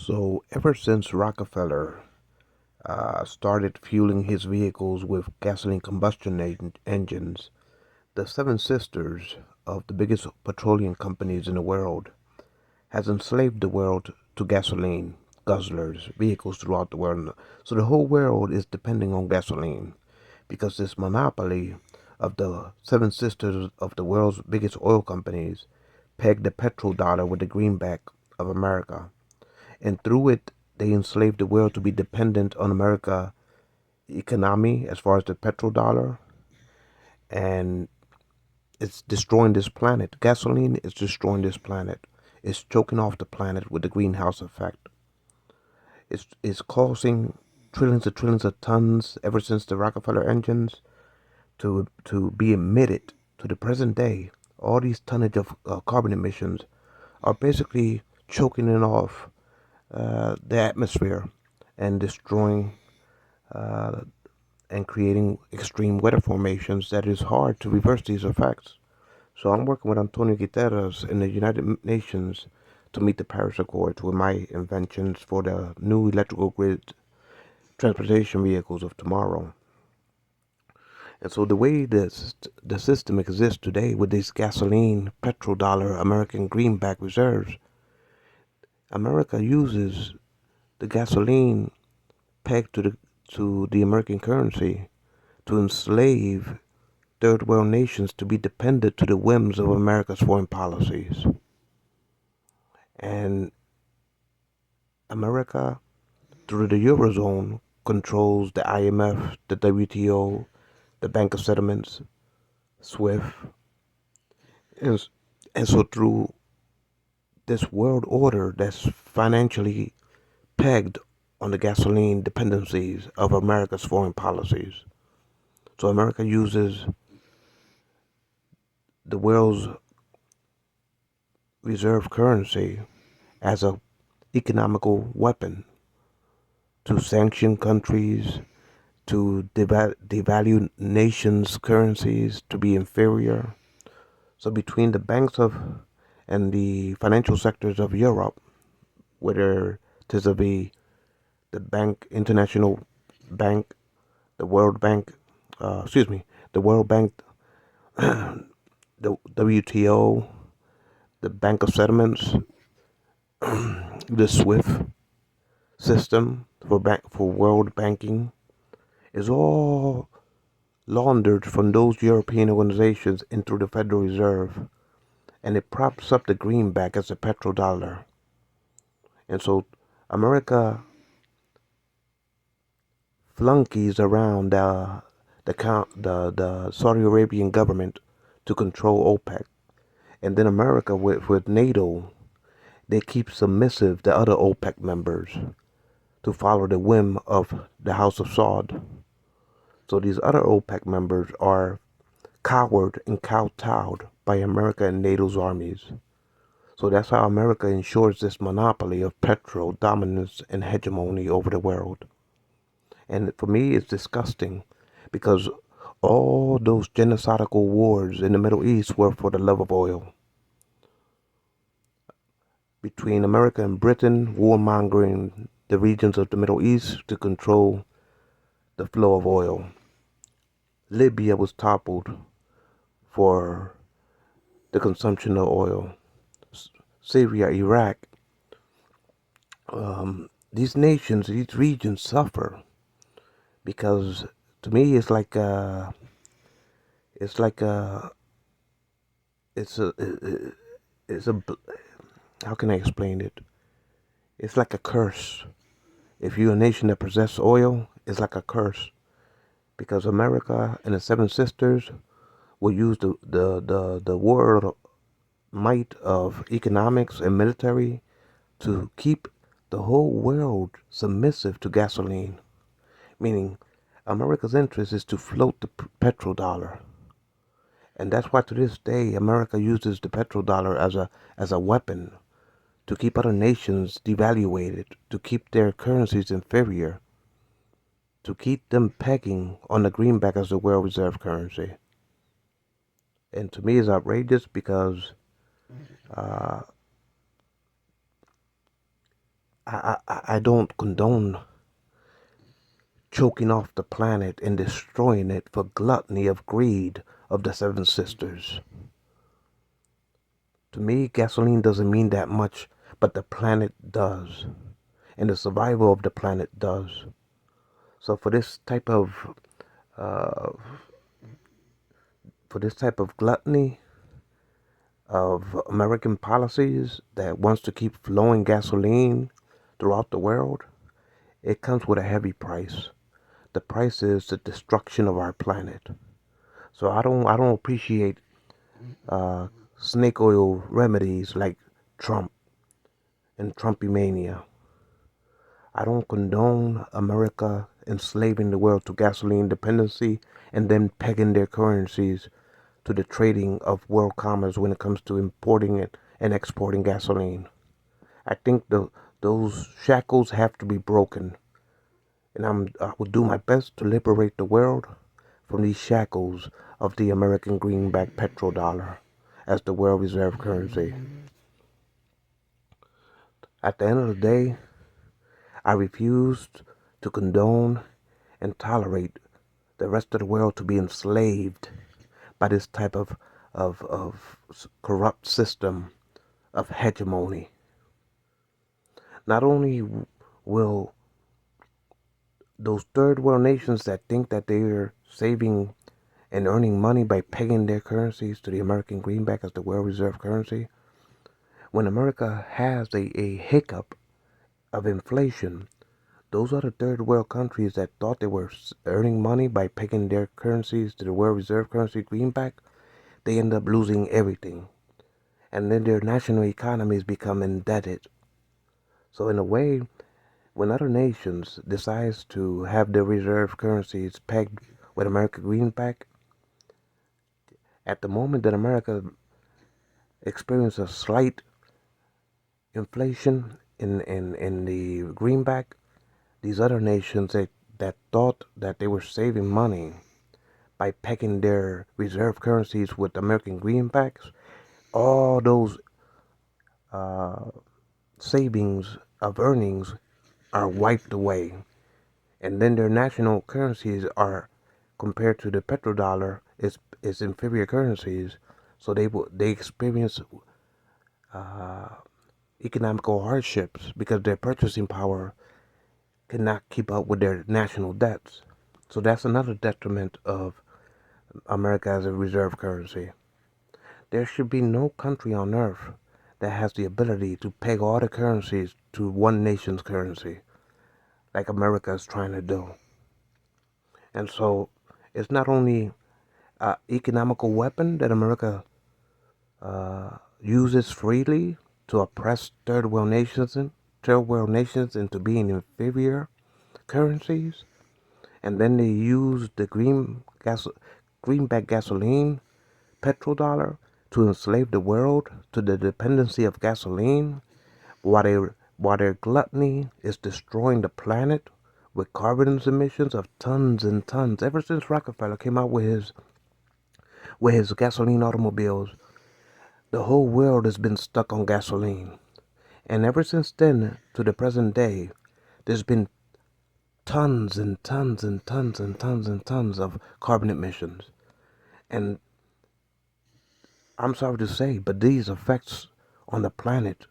So ever since Rockefeller started fueling his vehicles with gasoline combustion engines, the seven sisters of the biggest petroleum companies in the world has enslaved the world to gasoline guzzlers, vehicles throughout the world. So the whole world is depending on gasoline because this monopoly of the seven sisters of the world's biggest oil companies pegged the petrodollar with the greenback of America, and through it they enslaved the world to be dependent on America economy as far as the petrodollar, and it's destroying this planet. Gasoline is destroying this planet. It's choking off the planet with the greenhouse effect. It's causing trillions of tons ever since the Rockefeller engines to be emitted to the present day. All these tonnage of carbon emissions are basically choking it off the atmosphere and destroying uh, and creating extreme weather formations that is hard to reverse these effects. So I'm working with Antonio Guterres in the United Nations to meet the Paris Accords with my inventions for the new electrical grid transportation vehicles of tomorrow. And so the way the system exists today with these gasoline, petrodollar, American greenback reserves, America uses the gasoline pegged to the American currency to enslave third world nations to be dependent to the whims of America's foreign policies. And America, through the Eurozone, controls the IMF, the WTO, the Bank of Settlements, SWIFT. And, and so through this world order that's financially pegged on the gasoline dependencies of America's foreign policies. So America uses the world's reserve currency as a economical weapon to sanction countries, to devalue nations' currencies to be inferior. So between the banks of and the financial sectors of Europe, whether it is the bank, international bank, the World Bank, the World Bank, the WTO, the Bank of Settlements, the SWIFT system for world banking is all laundered from those European organizations into the Federal Reserve, and it props up the greenback as a petrodollar. And so America flunkies around the Saudi Arabian government to control OPEC, and then America with NATO, they keep submissive the other OPEC members to follow the whim of the House of Saud. So these other OPEC members are cowered and kowtowed by America and NATO's armies. So that's how America ensures this monopoly of petrol dominance and hegemony over the world. And for me, it's disgusting because all those genocidal wars in the Middle East were for the love of oil. Between America and Britain, warmongering the regions of the Middle East to control the flow of oil. Libya was toppled for the consumption of oil. Syria, Iraq, these nations, these regions suffer because to me it's like a, it's a, it's a, how can I explain it? It's like a curse. If you're a nation that possesses oil, it's like a curse because America and the Seven Sisters will use the world might of economics and military to keep the whole world submissive to gasoline, meaning America's interest is to float the petrodollar. And that's why to this day America uses the petrodollar as a weapon to keep other nations devaluated, to keep their currencies inferior, to keep them pegging on the greenback as the world reserve currency. And to me it's outrageous because uh, I don't condone choking off the planet and destroying it for gluttony of greed of the Seven Sisters. To me, gasoline doesn't mean that much, but the planet does, and the survival of the planet does. So uh, for this type of gluttony of American policies that wants to keep flowing gasoline throughout the world, it comes with a heavy price. The price is the destruction of our planet. So I don't appreciate uh, snake oil remedies like Trump and Trumpymania. I don't condone America enslaving the world to gasoline dependency and then pegging their currencies to the trading of world commerce when it comes to importing it and exporting gasoline. I think those shackles have to be broken, and I will do my best to liberate the world from these shackles of the American greenback petrodollar as the world reserve currency. At the end of the day, I refuse to condone and tolerate the rest of the world to be enslaved by this type of corrupt system of hegemony. Not only will those third world nations that think that they're saving and earning money by pegging their currencies to the American greenback as the world reserve currency, when America has a hiccup of inflation, those are the third world countries that thought they were earning money by pegging their currencies to the world reserve currency greenback. They end up losing everything. And then their national economies become indebted. So in a way, when other nations decides to have their reserve currencies pegged with American greenback, at the moment that America experiences a slight inflation in the greenback, these other nations that thought that they were saving money by pegging their reserve currencies with American greenbacks, all those uh, savings of earnings are wiped away. And then their national currencies are compared to the petrodollar is inferior currencies, so they experience uh, economical hardships because their purchasing power cannot keep up with their national debts. So that's another detriment of America as a reserve currency. There should be no country on earth that has the ability to peg all the currencies to one nation's currency, like America is trying to do. And so it's not only an economical weapon that America uses freely to oppress third world nations into being inferior currencies, and then they use the greenback gasoline petrodollar to enslave the world to the dependency of gasoline, while their gluttony is destroying the planet with carbon emissions of tons and tons. Ever since Rockefeller came out with his gasoline automobiles, the whole world has been stuck on gasoline. And ever since then to the present day, there's been tons and tons and tons and tons and tons of carbon emissions. And I'm sorry to say, but these effects on the planet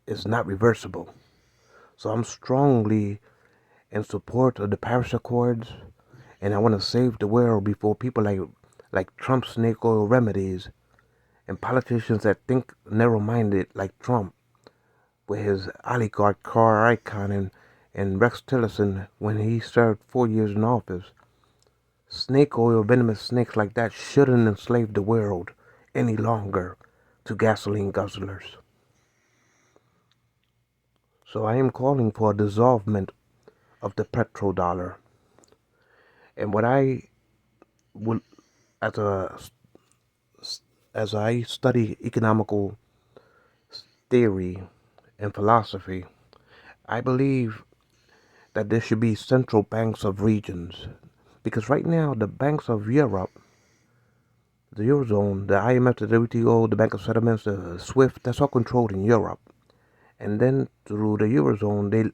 is not reversible. So I'm strongly in support of the Paris Accords, and I want to save the world before people like Trump snake oil remedies and politicians that think narrow-minded like Trump with his oligarch car icon and Rex Tillerson when he served 4 years in office. Snake oil, venomous snakes like that shouldn't enslave the world any longer to gasoline guzzlers. So I am calling for a dissolvement of the petrodollar. And what I would, as a as I study economical theory and philosophy, I believe that there should be central banks of regions. Because right now, the banks of Europe, the Eurozone, the IMF, the WTO, the Bank of Settlements, the SWIFT, that's all controlled in Europe. And then through the Eurozone,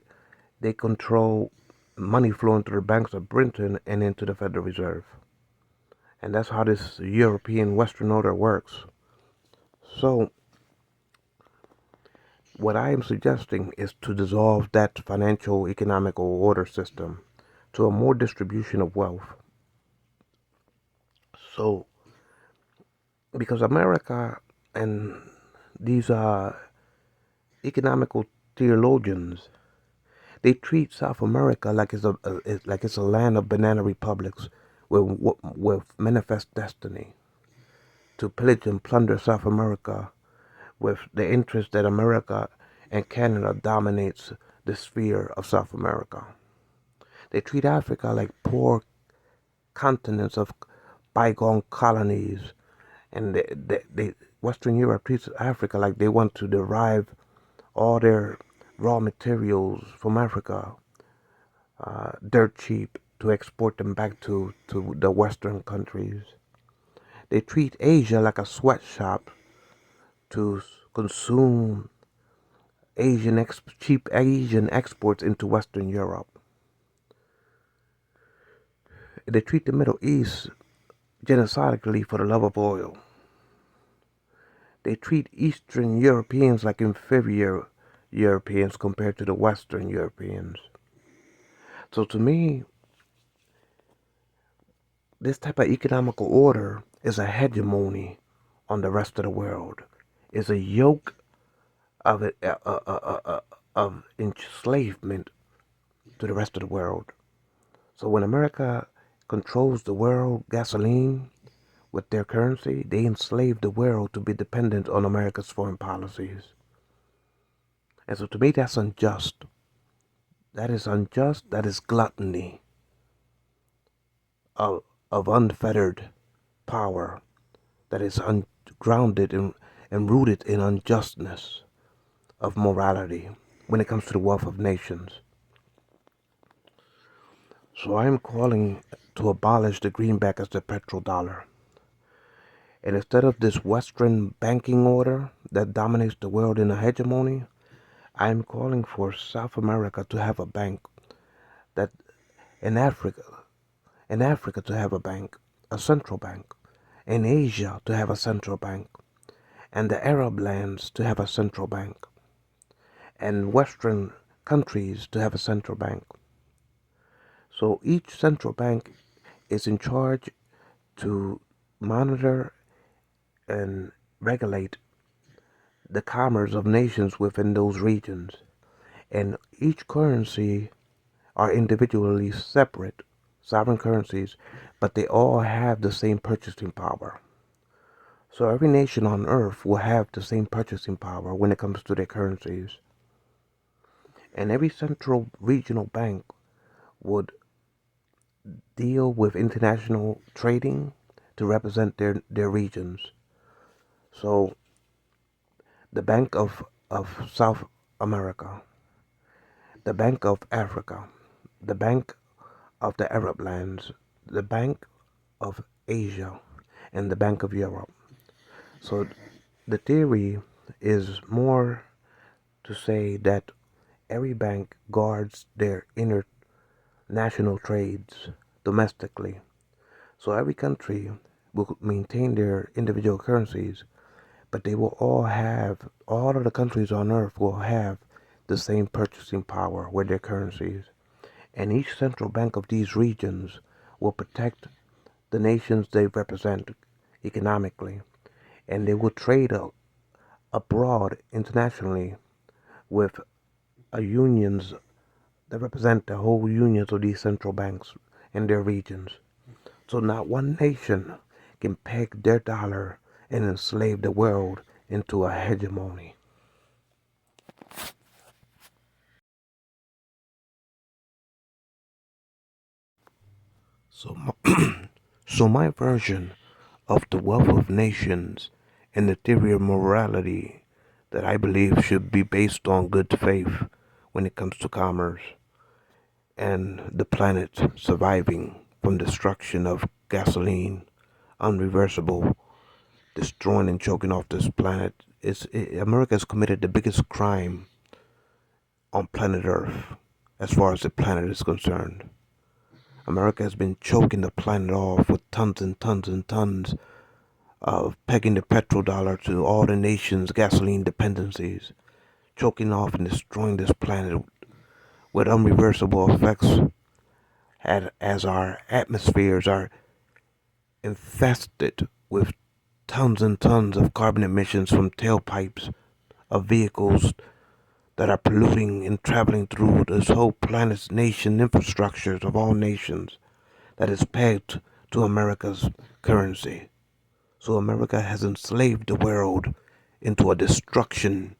they control money flowing through the banks of Britain and into the Federal Reserve. And that's how this European Western order works. So, what I am suggesting is to dissolve that financial economical order system to a more distribution of wealth. So, because America and these economical theologians, they treat South America like it's a land of banana republics with manifest destiny to pillage and plunder South America with the interest that America and Canada dominates the sphere of South America. They treat Africa like poor continents of bygone colonies, and Western Europe treats Africa like they want to derive all their raw materials from Africa, dirt cheap, to export them back to the Western countries. They treat Asia like a sweatshop to consume cheap Asian exports into Western Europe. They treat the Middle East genocidally for the love of oil. They treat Eastern Europeans like inferior Europeans compared to the Western Europeans. So to me, this type of economical order is a hegemony on the rest of the world. Is a yoke of of enslavement to the rest of the world. So when America controls the world gasoline with their currency, they enslave the world to be dependent on America's foreign policies. And so to me, that's unjust. That is unjust. That is gluttony of unfettered power that is grounded and rooted in unjustness of morality when it comes to the wealth of nations. So I am calling to abolish the greenback as the petrodollar. And instead of this Western banking order that dominates the world in a hegemony, I am calling for South America to have a bank, that in Africa, to have a bank, a central bank, in Asia to have a central bank, and the Arab lands to have a central bank, and Western countries to have a central bank. So each central bank is in charge to monitor and regulate the commerce of nations within those regions. And each currency are individually separate sovereign currencies, but they all have the same purchasing power. So every nation on earth will have the same purchasing power when it comes to their currencies. And every central regional bank would deal with international trading to represent their regions. So the Bank of South America, the Bank of Africa, the Bank of the Arab lands, the Bank of Asia, and the Bank of Europe. So the theory is more to say that every bank guards their international trades domestically. So every country will maintain their individual currencies, but they will all of the countries on earth will have the same purchasing power with their currencies. And each central bank of these regions will protect the nations they represent economically. And they will trade abroad internationally with unions that represent the whole unions of these central banks and their regions. So not one nation can peg their dollar and enslave the world into a hegemony. So so my version of the wealth of nations and the theory of morality that I believe should be based on good faith when it comes to commerce and the planet surviving from destruction of gasoline, unreversible, destroying and choking off this planet. America has committed the biggest crime on planet Earth as far as the planet is concerned. America has been choking the planet off with tons and tons and tons of pegging the petrodollar to all the nation's gasoline dependencies, choking off and destroying this planet with unreversible effects as our atmospheres are infested with tons and tons of carbon emissions from tailpipes of vehicles that are polluting and traveling through this whole planet's nation infrastructures of all nations that is pegged to America's currency. So America has enslaved the world into a destruction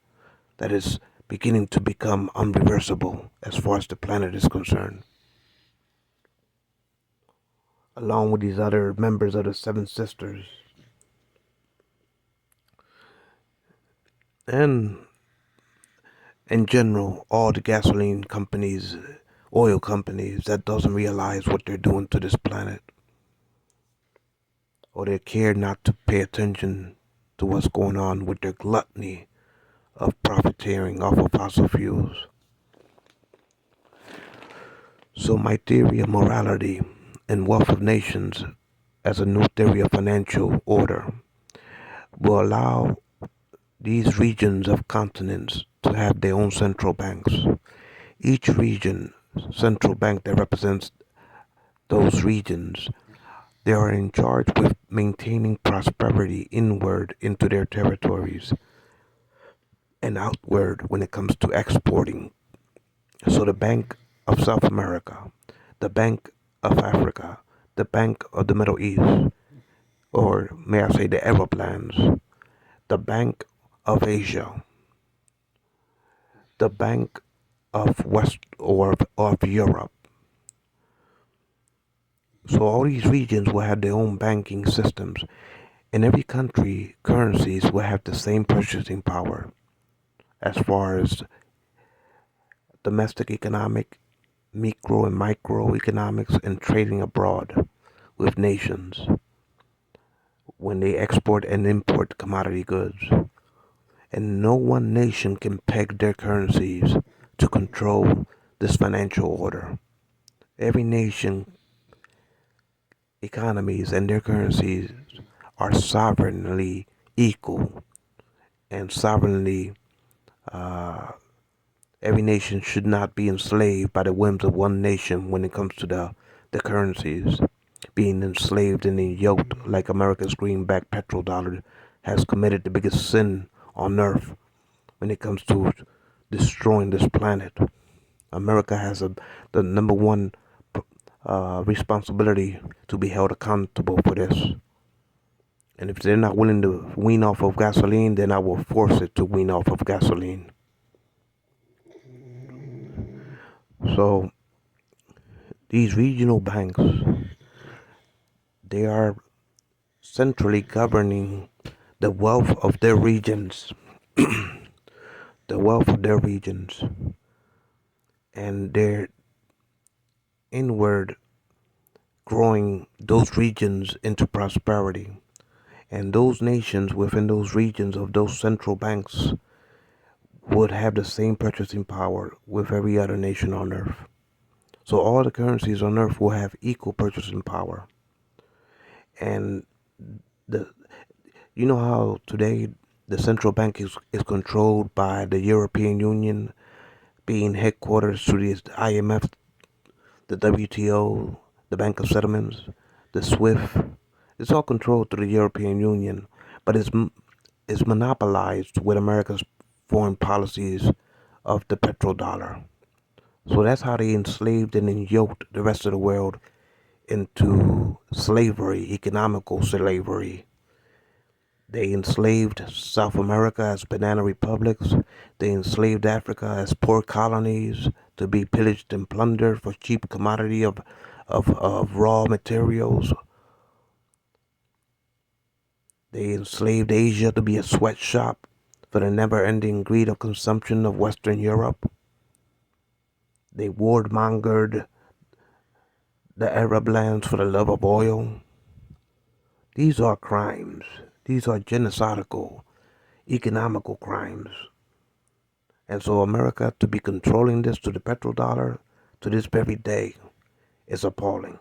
that is beginning to become unreversible as far as the planet is concerned. Along with these other members of the Seven Sisters. And in general, all the gasoline companies, oil companies that doesn't realize what they're doing to this planet. Or they care not to pay attention to what's going on with their gluttony of profiteering off of fossil fuels. So my theory of morality and wealth of nations as a new theory of financial order will allow these regions of continents to have their own central banks. Each region, central bank that represents those regions, they are in charge with maintaining prosperity inward into their territories and outward when it comes to exporting. So the Bank of South America, the Bank of Africa, the Bank of the Middle East, or may I say the Arab lands, the Bank of Asia, the Bank of West or of Europe. So all these regions will have their own banking systems. In every country, currencies will have the same purchasing power as far as domestic economic, micro and microeconomics, and trading abroad with nations when they export and import commodity goods. And no one nation can peg their currencies to control this financial order. Every nation economies and their currencies are sovereignly equal and sovereignly every nation should not be enslaved by the whims of one nation when it comes to the currencies. Being enslaved and then yoked like America's greenback petrodollar has committed the biggest sin on earth when it comes to destroying this planet. America has the number one responsibility to be held accountable for this. And if they're not willing to wean off of gasoline, then I will force it to wean off of gasoline. So these regional banks, they are centrally governing the wealth of their regions, the wealth of their regions, and they're inward growing those regions into prosperity. And those nations within those regions of those central banks would have the same purchasing power with every other nation on earth. So all the currencies on earth will have equal purchasing power. And the you know how today the central bank is controlled by the European Union being headquarters to the IMF, the WTO, the Bank of Settlements, the SWIFT. It's all controlled through the European Union, but it's monopolized with America's foreign policies of the petrodollar. So that's how they enslaved and then yoked the rest of the world into slavery, economical slavery. They enslaved South America as banana republics. They enslaved Africa as poor colonies to be pillaged and plundered for cheap commodity of raw materials. They enslaved Asia to be a sweatshop for the never-ending greed of consumption of Western Europe. They warmongered the Arab lands for the love of oil. These are crimes. These are genocidal, economical crimes. And so America to be controlling this to the petrodollar to this very day is appalling.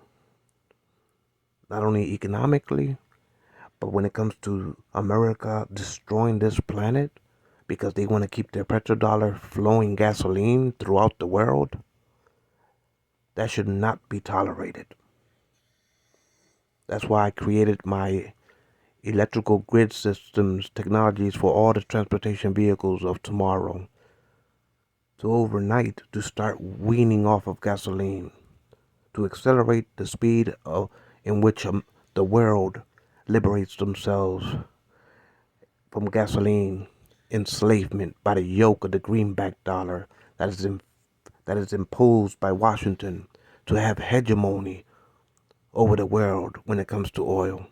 Not only economically, but when it comes to America destroying this planet because they want to keep their petrodollar flowing gasoline throughout the world, that should not be tolerated. That's why I created my electrical grid systems technologies for all the transportation vehicles of tomorrow to overnight to start weaning off of gasoline, to accelerate the speed in which the world liberates themselves from gasoline enslavement by the yoke of the greenback dollar that is imposed by Washington to have hegemony over the world when it comes to oil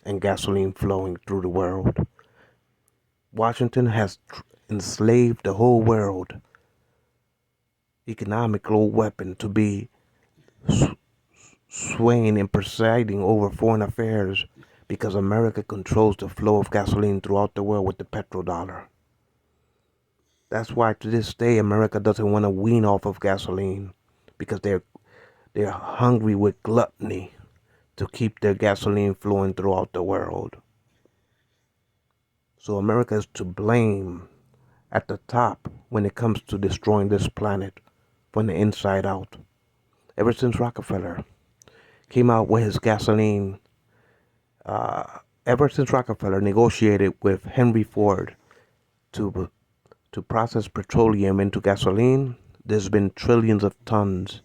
and gasoline flowing through the world. Washington has enslaved the whole world economical weapon to be swaying and presiding over foreign affairs because America controls the flow of gasoline throughout the world with the petrodollar. That's why to this day America doesn't want to wean off of gasoline because they're hungry with gluttony to keep their gasoline flowing throughout the world. So America is to blame at the top when it comes to destroying this planet from the inside out. Ever since Rockefeller came out with his gasoline, ever since Rockefeller negotiated with Henry Ford to to process petroleum into gasoline, there's been trillions of tons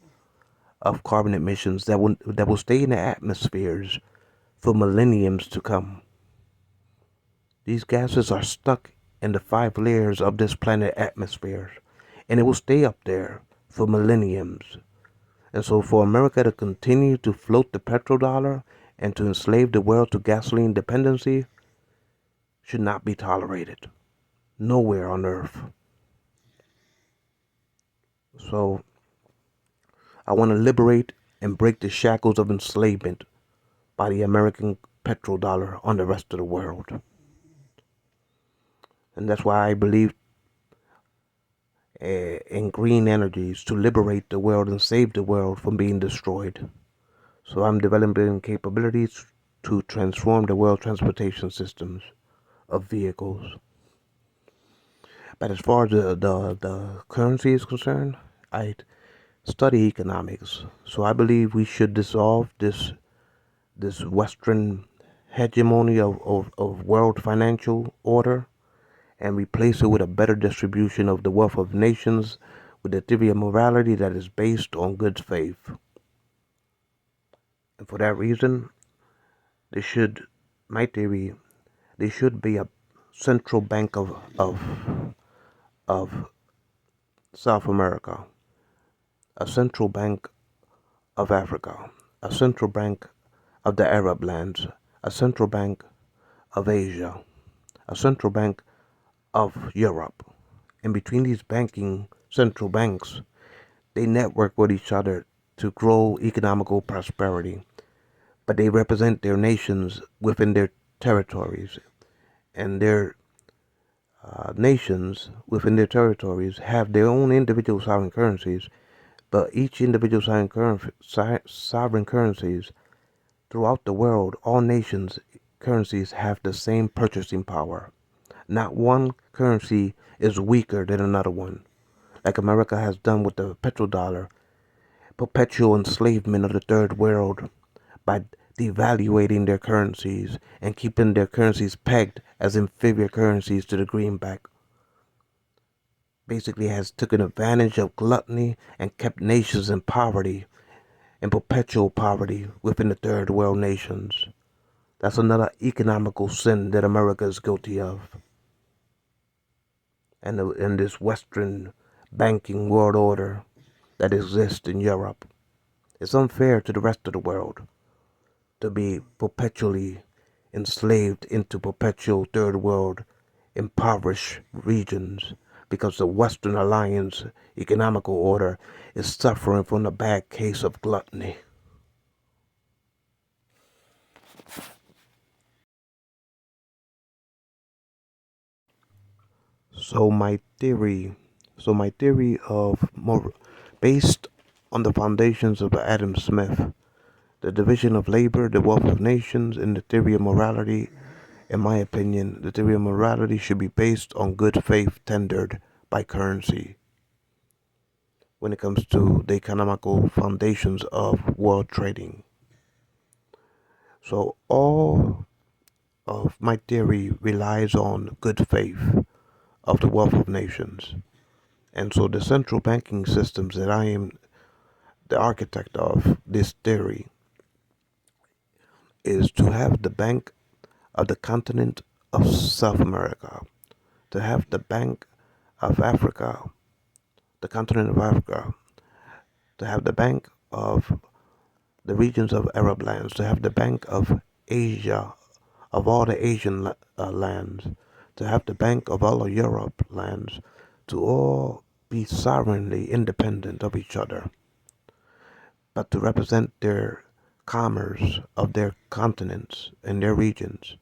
of carbon emissions that will stay in the atmospheres for millenniums to come. These gases are stuck in the five layers of this planet atmosphere, and it will stay up there for millenniums. And so for America to continue to float the petrodollar and to enslave the world to gasoline dependency should not be tolerated. Nowhere on earth. So I want to liberate and break the shackles of enslavement by the American petrodollar on the rest of the world. And that's why I believe in green energies to liberate the world and save the world from being destroyed. So I'm developing capabilities to transform the world transportation systems of vehicles. But as far as the currency is concerned, I study economics. So I believe we should dissolve this Western hegemony of world financial order and replace it with a better distribution of the wealth of nations with a theory of morality that is based on good faith. And for that reason, there should, my theory, there should be a central bank of South America, a central bank of Africa, a central bank of the Arab lands, a central bank of Asia, a central bank of Europe. And between these banking central banks, they network with each other to grow economical prosperity, but they represent their nations within their territories, and their nations within their territories have their own individual sovereign currencies, but each individual sovereign currencies throughout the world, all nations' currencies have the same purchasing power. Not one currency is weaker than another one, like America has done with the petrodollar, perpetual enslavement of the third world by devaluating their currencies and keeping their currencies pegged as inferior currencies to the greenback. Basically has taken advantage of gluttony and kept nations in poverty, in perpetual poverty within the third world nations. That's another economical sin that America is guilty of. And in this Western banking world order that exists in Europe, it's unfair to the rest of the world to be perpetually enslaved into perpetual third world impoverished regions because the Western Alliance economical order is suffering from the bad case of gluttony. So my theory So my theory of based on the foundations of Adam Smith, the division of labor, the wealth of nations, and the theory of morality. In my opinion, the theory of morality should be based on good faith tendered by currency when it comes to the economical foundations of world trading. So all of my theory relies on good faith of the wealth of nations. And so the central banking systems that I am the architect of this theory is to have the Bank of the continent of South America, to have the Bank of Africa, the continent of Africa, to have the Bank of the regions of Arab lands, to have the Bank of Asia, of all the Asian lands, to have the Bank of all of Europe lands, to all be sovereignly independent of each other, but to represent their commerce of their continents and their regions.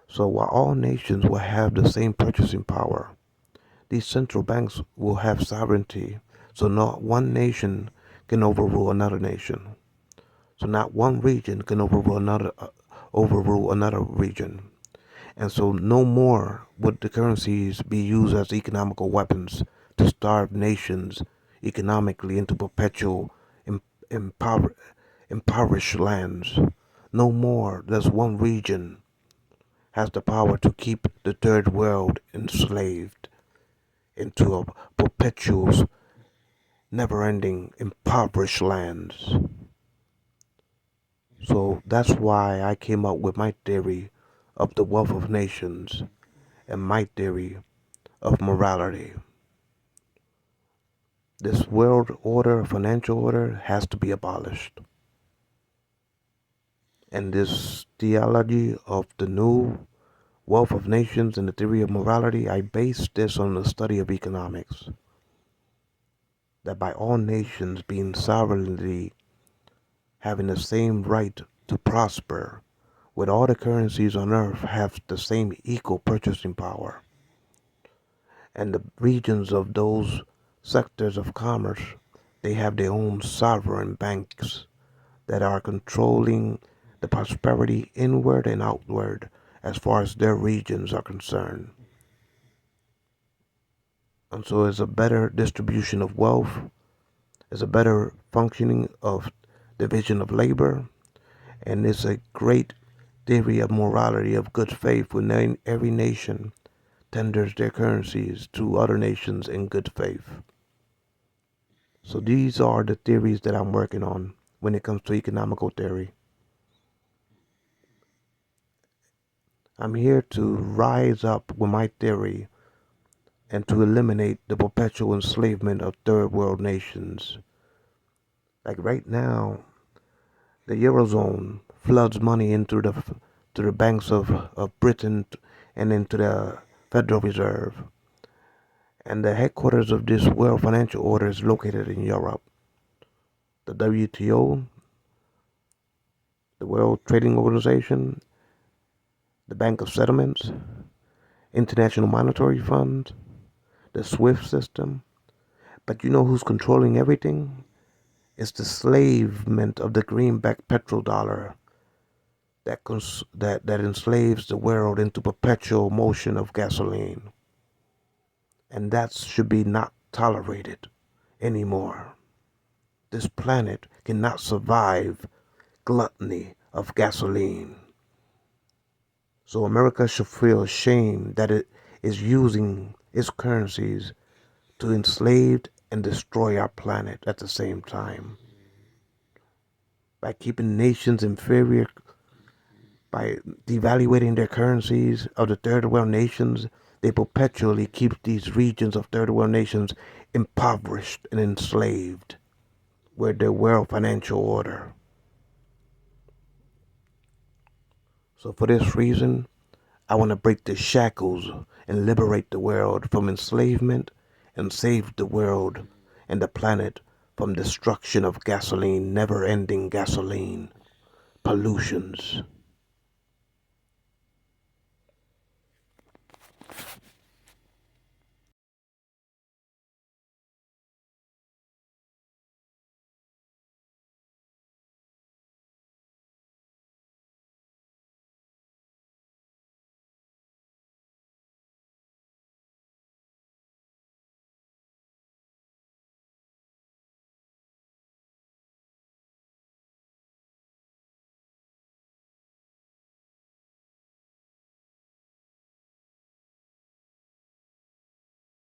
So while all nations will have the same purchasing power, these central banks will have sovereignty, so not one nation can overrule another nation. So not one region can overrule another region. And so no more would the currencies be used as economical weapons to starve nations economically into perpetual impover- impoverished lands. No more does one region has the power to keep the third world enslaved into a perpetual, never-ending, impoverished lands. So that's why I came up with my theory of the wealth of nations and my theory of morality. This world order, financial order, has to be abolished. And this theology of the new wealth of nations and the theory of morality, I base this on the study of economics. That by all nations being sovereignly having the same right to prosper, with all the currencies on earth have the same equal purchasing power. And the regions of those sectors of commerce, they have their own sovereign banks that are controlling the prosperity inward and outward as far as their regions are concerned. And so it's a better distribution of wealth, it's a better functioning of division of labor, and it's a great theory of morality of good faith when every nation tenders their currencies to other nations in good faith. So these are the theories that I'm working on when it comes to economical theory. I'm here to rise up with my theory and to eliminate the perpetual enslavement of third world nations. Like right now, the Eurozone floods money into the banks of Britain and into the Federal Reserve. And the headquarters of this World Financial Order is located in Europe. The WTO, the World Trading Organization, the Bank of Settlements, International Monetary Fund, the SWIFT system. But you know who's controlling everything? It's the enslavement of the greenback petrodollar that enslaves the world into perpetual motion of gasoline. And that should be not tolerated anymore. This planet cannot survive gluttony of gasoline. So America should feel ashamed that it is using its currencies to enslave and destroy our planet at the same time. By keeping nations inferior, by devaluating their currencies of the third world nations, they perpetually keep these regions of third world nations impoverished and enslaved with their world financial order. So for this reason, I want to break the shackles and liberate the world from enslavement and save the world and the planet from destruction of gasoline, never-ending gasoline pollutions.